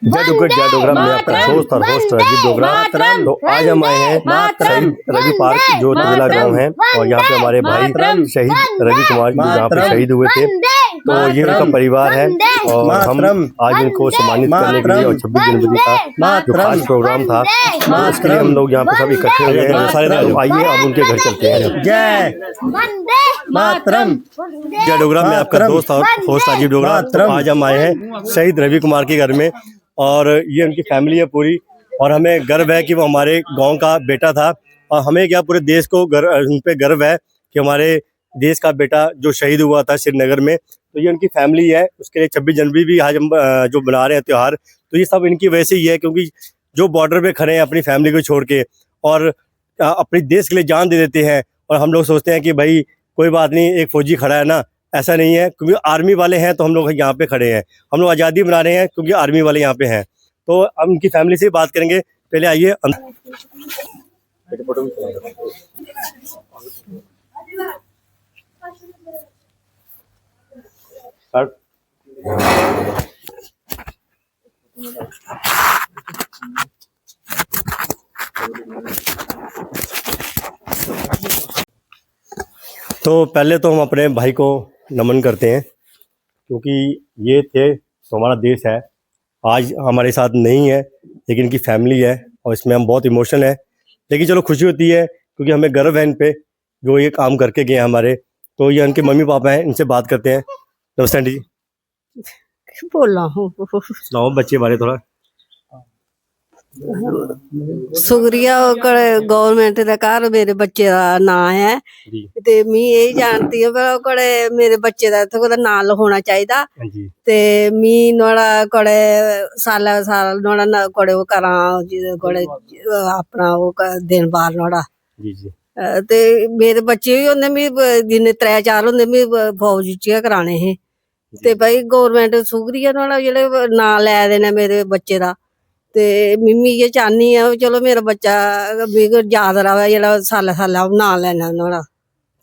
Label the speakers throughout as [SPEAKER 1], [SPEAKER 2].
[SPEAKER 1] जय डोगरा मैं आपका दोस्त और होस्ट राजीव डोगरा। तो आज हम आए हैं शहीद रवि पार्क जो तिला गांव है और यहाँ पे हमारे भाई शहीद रवि कुमार जी यहाँ पे शहीद हुए थे। तो ये उनका परिवार है और हम आज उनको सम्मानित करने के लिए और 26 जनवरी का जो खास प्रोग्राम था उसके लिए हम लोग यहाँ पे सब इकट्ठे हुए हैं सारे। तो आइए अब उनके घर चलते हैं। जय मातरम। जय डोगरा मैं आपका दोस्त और होस्ट राजीव डोगरा। तो आज हम आए हैं शहीद रवि कुमार के घर में और ये उनकी फैमिली है पूरी और हमें गर्व है कि वो हमारे गांव का बेटा था और हमें क्या पूरे देश को उन पे गर्व है कि हमारे देश का बेटा जो शहीद हुआ था श्रीनगर में। तो ये उनकी फैमिली है, उसके लिए 26 जनवरी भी आज हम जो बना रहे हैं त्यौहार, तो ये सब इनकी वजह से ही है क्योंकि जो बॉर्डर पे खड़े हैं अपनी फैमिली को छोड़ के और अपने देश के लिए जान दे देते हैं। और हम लोग सोचते हैं कि भाई कोई बात नहीं, एक फौजी खड़ा है ना, ऐसा नहीं है क्योंकि आर्मी वाले हैं तो हम लोग यहाँ पे खड़े हैं। हम लोग आज़ादी बना रहे हैं क्योंकि आर्मी वाले यहाँ पे हैं। तो हम उनकी फैमिली से बात करेंगे। पहले आइए तो पहले तो हम अपने भाई को नमन करते हैं क्योंकि ये थे तो हमारा देश है, आज हमारे साथ नहीं है लेकिन इनकी फैमिली है और इसमें हम बहुत इमोशनल है। लेकिन चलो खुशी होती है क्योंकि हमें गर्व है इन पे जो ये काम करके गए हमारे। तो ये उनके मम्मी पापा हैं, इनसे बात करते हैं। नमस्ते आंटी जी।
[SPEAKER 2] बोल रहा हूँ
[SPEAKER 1] सुनाओ बच्चे बारे थोड़ा।
[SPEAKER 2] शुक्रिया गवर्नमेंट का घर मेरे बच्चे का ना है ते मैं यही जानती हूँ पर मेरे बच्चे का इत्थे कुदै नाम लिखोना चाहिदा ते मैं नुआड़ा कोड़े साल नुआड़ा कोड़े ओह् करां कोड़े अपना ओह् दिन बार नुआड़ा ते मेरे बच्चे भी होंदे मैं दिन 3-4 होंदे मैं फौज च गै कराने हे ते भाई गवर्नमेंट शुक्रिया नुआड़ा जेह्ड़े नां लै दे ने मेरे बच्चे दा। ते मिम्मी ये चाहनी है चलो मेरा बच्चा याद रहे जेड़ा साल नां लेना नुआड़ा।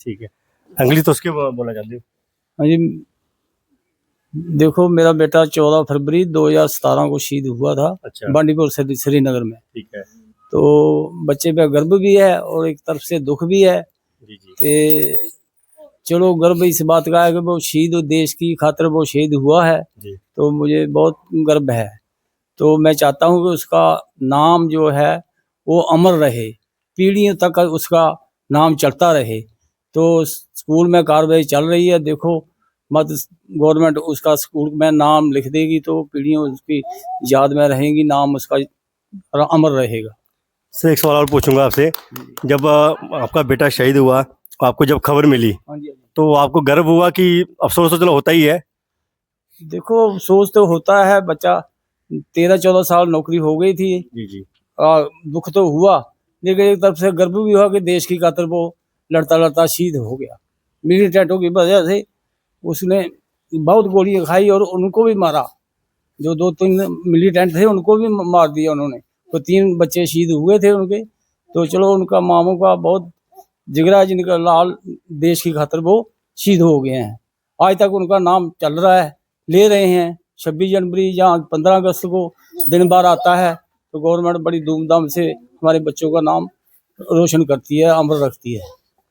[SPEAKER 1] ठीक है अंगली तो उसके बोलना चाहती हूँ।
[SPEAKER 3] हाँ जी, देखो मेरा बेटा 14 फरवरी 2017 को शहीद हुआ था। अच्छा। बांडीपुर से श्रीनगर में। ठीक है। तो बच्चे पे गर्व भी है और एक तरफ से दुख भी है। जी जी। ते चलो गर्व इस बात का है कि वो शहीद देश की खातिर वो शहीद हुआ है जी। तो मुझे बहुत गर्व है। तो मैं चाहता हूँ कि उसका नाम जो है वो अमर रहे, पीढ़ियों तक उसका नाम चलता रहे। तो स्कूल में कार्रवाई चल रही है, देखो मत गवर्नमेंट उसका स्कूल में नाम लिख देगी तो पीढ़ियों उसकी याद में रहेंगी, नाम उसका अमर रहेगा।
[SPEAKER 1] सर एक सवाल और पूछूंगा आपसे, जब आपका बेटा शहीद हुआ आपको जब खबर मिली तो आपको गर्व हुआ कि अफसोस तो चलो होता ही है?
[SPEAKER 3] देखो अफसोस तो होता है, बच्चा 13-14 साल नौकरी हो गई थी जी जी। दुख तो हुआ लेकिन एक तरफ से गर्व भी हुआ कि देश की खातिर वो लड़ता लड़ता शहीद हो गया। मिलिटेंटों की वजह से उसने बहुत गोलियां खाई और उनको भी मारा, जो 2-3 मिलिटेंट थे उनको भी मार दिया उन्होंने। तो 3 बच्चे शहीद हुए थे उनके। तो चलो उनका मामों का बहुत जिगरा, जिनका लाल देश की खातिर वो शहीद हो गए हैं। आज तक उनका नाम चल रहा है, ले रहे हैं। 26 जनवरी या 15 अगस्त को दिन बार आता है तो गवर्नमेंट बड़ी धूमधाम से हमारे बच्चों का नाम रोशन करती है, अमर रखती है।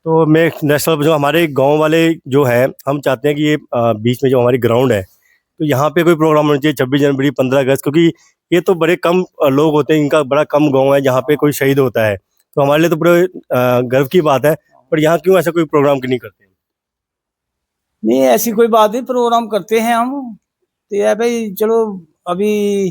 [SPEAKER 1] तो मैं नेशनल जो हमारे गांव वाले जो है हम चाहते हैं कि ये बीच में जो हमारी ग्राउंड है तो यहाँ पे कोई प्रोग्राम होना चाहिए 26 जनवरी 15 अगस्त, क्योंकि ये तो बड़े कम लोग होते हैं, इनका बड़ा कम गाँव है जहाँ पे कोई शहीद होता है। तो हमारे लिए तो पूरे गर्व की बात है, पर यहाँ क्यों ऐसा कोई प्रोग्राम नहीं करते?
[SPEAKER 3] नहीं ऐसी कोई बात नहीं, प्रोग्राम करते हैं हम। तो यह भाई चलो अभी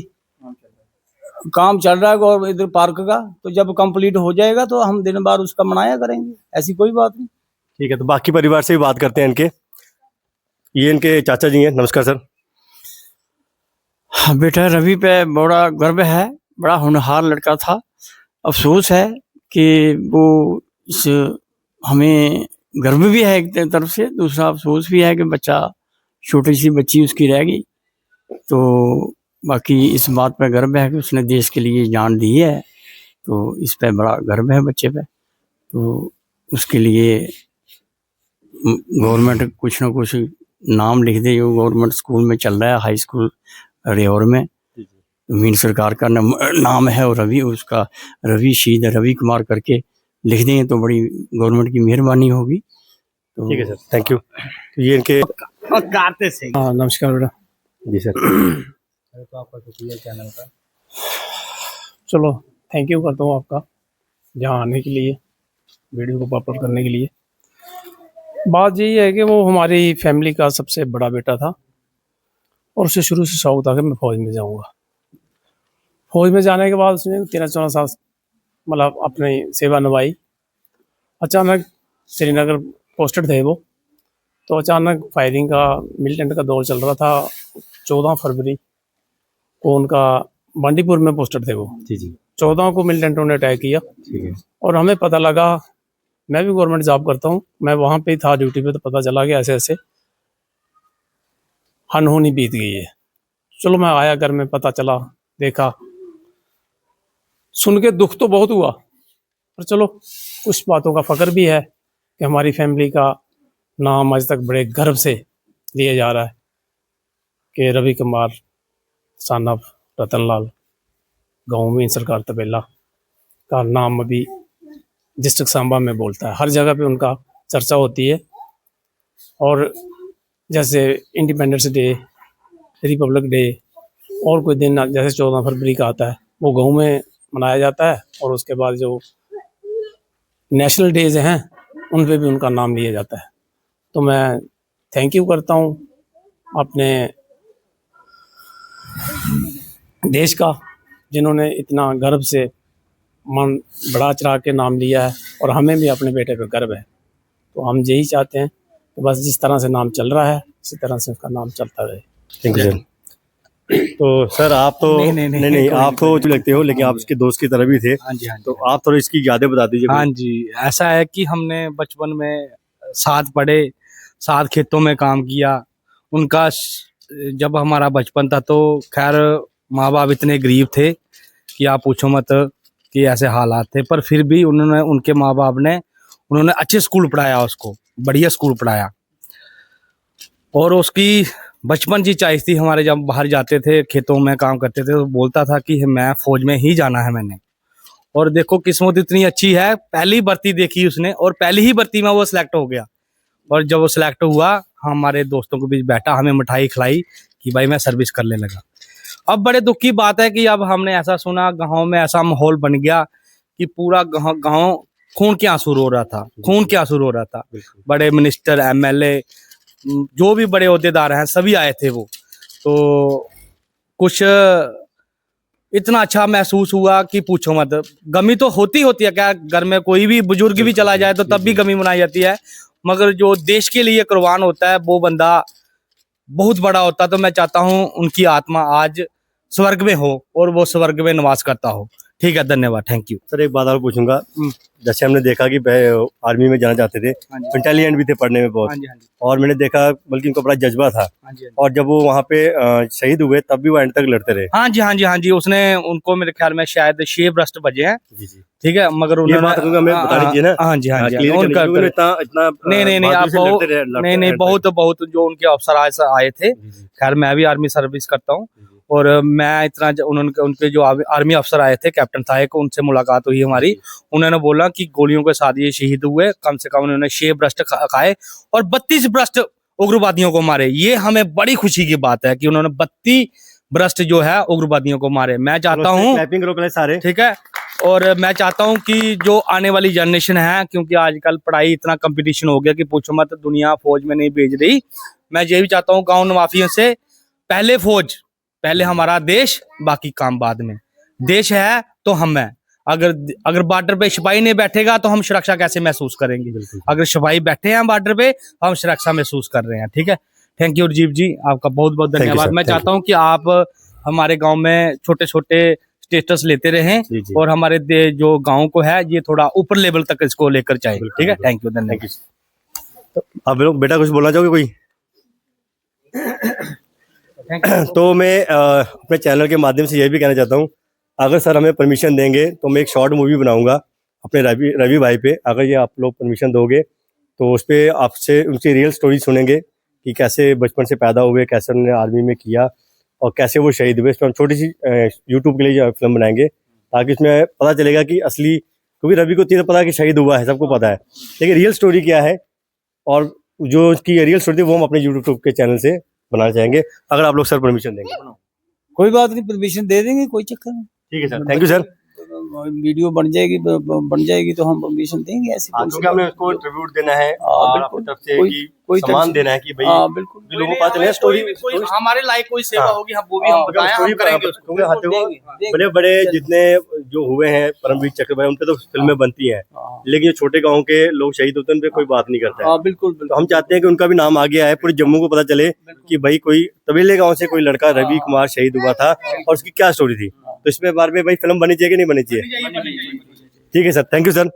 [SPEAKER 3] काम चल रहा है और इधर पार्क का, तो जब कंप्लीट हो जाएगा तो हम दिन बार उसका मनाया करेंगे, ऐसी कोई बात नहीं।
[SPEAKER 1] ठीक है, तो बाकी परिवार से भी बात करते हैं इनके। ये इनके चाचा जी हैं। नमस्कार सर।
[SPEAKER 4] हाँ बेटा रवि पे बड़ा गर्व है, बड़ा होनहार लड़का था। अफसोस है कि वो इस हमें गर्व भी है एक तरफ से, दूसरा अफसोस भी है कि बच्चा छोटी सी बच्ची उसकी रह गई। तो बाकी इस बात पे गर्व है कि उसने देश के लिए जान दी है, तो इस पे बड़ा गर्व है बच्चे पे। तो उसके लिए गवर्नमेंट कुछ ना कुछ नाम लिख दे, जो गवर्नमेंट स्कूल में चल रहा है, हाई स्कूल रेहौर में, मीन सरकार का नाम है और रवि, उसका रवि शहीद रवि कुमार करके लिख दें तो बड़ी गवर्नमेंट की मेहरबानी होगी। तो
[SPEAKER 1] ठीक है सर, थैंक यू। तो ये इनके
[SPEAKER 3] हाँ नमस्कार बेटा।
[SPEAKER 1] जी सर।
[SPEAKER 3] तो आपका शुक्रिया चैनल का। चलो थैंक यू करता हूँ आपका यहाँ आने के लिए, वीडियो को अपलोड करने के लिए। बात यही है कि वो हमारी फैमिली का सबसे बड़ा बेटा था और उसे शुरू से शौक था कि मैं फौज में जाऊंगा। फौज में जाने के बाद उसने 13-14 साल मतलब अपनी सेवा निभाई। अचानक श्रीनगर पोस्टेड थे वो, तो अचानक फायरिंग का मिलिटेंट का दौर चल रहा था। 14 फरवरी को उनका बांडीपुर में पोस्टेड थे वो।
[SPEAKER 1] जी जी
[SPEAKER 3] 14 को मिलिटेंटों ने अटैक किया
[SPEAKER 1] ठीक है।
[SPEAKER 3] और हमें पता लगा, मैं भी गवर्नमेंट जॉब करता हूँ, मैं वहाँ पे ही था ड्यूटी पे, तो पता चला कि ऐसे ऐसे अनहोनी बीत गई है। चलो मैं आया घर में, पता चला, देखा, सुन के दुख तो बहुत हुआ, पर चलो कुछ बातों का फख्र भी है कि हमारी फैमिली का नाम आज तक बड़े गर्व से लिया जा रहा है कि रवि कुमार सन ऑफ रतनलाल गाँव में सरकार तबेला का नाम अभी डिस्ट्रिक्ट सांबा में बोलता है, हर जगह पे उनका चर्चा होती है। और जैसे इंडिपेंडेंस डे, रिपब्लिक डे और कोई दिन जैसे 14 फरवरी का आता है, वो गाँव में मनाया जाता है। और उसके बाद जो नेशनल डेज हैं उन पे भी उनका नाम लिया जाता है। तो मैं थैंक यू करता हूँ अपने देश का, जिन्होंने इतना गर्व से मन बढ़ा चढ़ा के नाम लिया है, और हमें भी अपने बेटे पे गर्व है। तो हम यही चाहते हैं कि बस जिस तरह से नाम चल रहा है इसी तरह से उसका नाम चलता रहे।
[SPEAKER 1] Thank you sir. तो सर आप तो नहीं आप तो जो लगते हो, लेकिन आप इसके दोस्त की तरह भी थे।
[SPEAKER 5] हाँ जी, हाँ जी।
[SPEAKER 1] तो आप थोड़ी इसकी यादें बता दीजिए।
[SPEAKER 5] हाँ जी, ऐसा है कि हमने बचपन में साथ पढ़े, साथ खेतों में काम किया। उनका जब हमारा बचपन था तो खैर माँ बाप इतने गरीब थे कि आप पूछो मत कि ऐसे हालात थे, पर फिर भी उनके माँ बाप ने उन्होंने अच्छे स्कूल पढ़ाया, उसको बढ़िया स्कूल पढ़ाया। और उसकी बचपन की ख्वाहिश थी, हमारे जब बाहर जाते थे खेतों में काम करते थे तो बोलता था कि मैं फौज में ही जाना है मैंने। और देखो किस्मत इतनी अच्छी है, पहली भर्ती देखी उसने और पहली ही भर्ती में वो सिलेक्ट हो गया। और जब वो सिलेक्ट हुआ, हमारे दोस्तों के बीच बैठा, हमें मिठाई खिलाई कि भाई मैं सर्विस करने लगा। अब बड़े दुख की बात है कि अब हमने ऐसा सुना, गाँव में ऐसा माहौल बन गया कि पूरा गाँव खून के आंसू रो रहा था, खून के आंसू रो रहा था। बड़े मिनिस्टर, एमएलए, जो भी बड़े ओहदेदार हैं सभी आए थे वो। तो कुछ इतना अच्छा महसूस हुआ कि पूछो मत। गमी तो होती है, क्या घर में कोई भी बुजुर्ग भी चला जाए तो तब भी गमी मनाई जाती है, मगर जो देश के लिए कुर्बान होता है वो बंदा बहुत बड़ा होता है। तो मैं चाहता हूँ उनकी आत्मा आज स्वर्ग में हो और वो स्वर्ग में निवास करता हो। ठीक है, धन्यवाद, थैंक यू
[SPEAKER 1] सर। एक बात और पूछूंगा, जैसे हमने देखा कि आर्मी में जाना चाहते थे, इंटेलिजेंट भी थे पढ़ने में बहुत, और मैंने देखा बल्कि उनको बड़ा जज्बा था। और जब वो वहाँ पे शहीद हुए तब भी वो एंड तक लड़ते रहे।
[SPEAKER 5] हाँ जी, हाँ जी, हाँ जी। उसने उनको मेरे ख्याल में शायद 6 ब्रस्ट बजे हैं। ठीक है, मगर
[SPEAKER 1] ये बात हमें बता दीजिए ना।
[SPEAKER 5] हाँ जी, हाँ जी।
[SPEAKER 1] नहीं
[SPEAKER 5] नहीं, बहुत जो उनके अफसर आए थे। खैर मैं भी आर्मी सर्विस करता हूँ, और मैं इतना उनके जो आर्मी अफसर आए थे, कैप्टन था, को उनसे मुलाकात हुई हमारी। उन्होंने बोला कि गोलियों के साथ ये शहीद हुए, कम से कम उन्होंने 6 ब्रस्ट खाए और 32 ब्रस्ट उग्रवादियों को मारे। ये हमें बड़ी खुशी की बात है कि उन्होंने 32 ब्रस्ट जो है उग्रवादियों को मारे। मैं चाहता हूँ
[SPEAKER 1] सारे,
[SPEAKER 5] ठीक है, और मैं चाहता हूँ कि जो आने वाली जनरेशन है, क्योंकि आजकल पढ़ाई इतना कंपटीशन हो गया कि पूछो मत, दुनिया फौज में नहीं भेज रही। मैं ये भी चाहता हूँ गाँव निवासियों से, पहले फौज, पहले हमारा देश, बाकी काम बाद में। देश है तो हम हैं। अगर बॉर्डर पे सिपाही नहीं बैठेगा तो हम सुरक्षा कैसे महसूस करेंगे? अगर सिपाही बैठे हैं बॉर्डर पे, हम सुरक्षा महसूस कर रहे हैं। ठीक है, थैंक यू राजीव जी, आपका बहुत बहुत धन्यवाद। मैं चाहता हूं कि आप हमारे गांव में छोटे छोटे स्टेटस लेते रहें और हमारे जो गांव को है ये थोड़ा ऊपर लेवल तक इसको लेकर जाए। ठीक है, थैंक यू, धन्यवाद।
[SPEAKER 1] अब लोग बेटा कुछ बोलना चाहोगे कोई? तो मैं अपने चैनल के माध्यम से ये भी कहना चाहता हूँ, अगर सर हमें परमिशन देंगे तो मैं एक शॉर्ट मूवी बनाऊंगा अपने रवि भाई पे। अगर ये आप लोग परमिशन दोगे तो उस पर आपसे उनकी रियल स्टोरी सुनेंगे कि कैसे बचपन से पैदा हुए, कैसे उन्होंने आर्मी में किया, और कैसे वो शहीद हुए। इसमें हम छोटी सी यूट्यूब के लिए फिल्म बनाएंगे ताकि इसमें पता चलेगा कि असली, क्योंकि रवि को पता है कि शहीद हुआ है, सबको पता है, लेकिन रियल स्टोरी क्या है और जो उसकी रियल स्टोरी थी वो हम अपने यूट्यूब के चैनल से बनाना चाहेंगे, अगर आप लोग सर परमिशन देंगे।
[SPEAKER 3] कोई बात नहीं, परमिशन दे देंगे, कोई चक्कर नहीं।
[SPEAKER 1] ठीक है sir, thank you sir.
[SPEAKER 3] Video बन जाएगी तो हम परमिशन देंगे। ऐसी
[SPEAKER 1] क्योंकि हमने उसको ट्रिब्यूट देना है और अपनी तरफ से
[SPEAKER 3] कोई
[SPEAKER 1] सम्मान देना है कि भाई
[SPEAKER 3] बिल्कुल
[SPEAKER 1] लोगों को पता चले स्टोरी,
[SPEAKER 5] हमारे लायक कोई सेवा होगी हम वो भी हम बताएं, हम करेंगे उसको।
[SPEAKER 1] बड़े बड़े जितने जो हुए हैं परमवीर चक्र भाई, उन पे तो फिल्में बनती हैं, लेकिन जो छोटे गांव के लोग शहीद होते हैं उन पे कोई बात नहीं करता है।
[SPEAKER 3] बिल्कुल
[SPEAKER 1] तो हम चाहते हैं कि उनका भी नाम आगे आए, पूरे जम्मू को पता चले कि भाई कोई तबेले गांव से कोई लड़का रवि कुमार शहीद हुआ था और उसकी क्या स्टोरी थी। तो इसमें बारे में भाई फिल्म बनी चाहिए कि नहीं बनी चाहिए? ठीक है सर, थैंक यू सर।